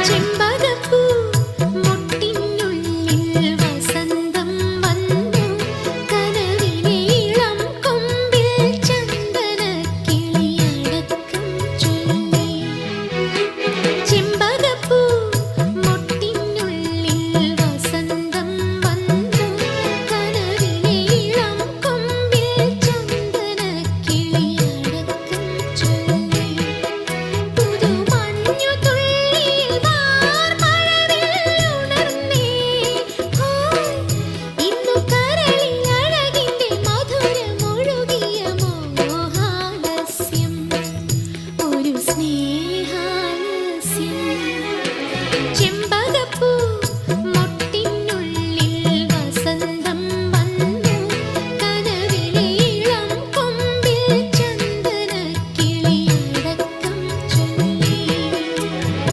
ചെമ്പകപ്പൂ മുട്ടിനുള്ളിൽ വസന്തം വന്നു കനവിനീളം കൊമ്പിൽ ചന്ദനക്കിളിയടക്കം ചൊല്ലി ചെമ്പകപ്പൂ മുട്ടിനുള്ളിൽ വസന്തം വന്നു കനവിനീളം കൊമ്പിൽ ചന്ദനക്കിളിയടക്കം ചൊല്ലി പുതുമഞ്ഞു തുള്ളിയിൽ വാർമഴവില്ലുണർന്നേ ഇന്നു കരളിൽ അഴകിന്റെ മധുരമൊഴുകിയ മോഹാലസ്യം ഒരു സ്നേഹാലസ്യം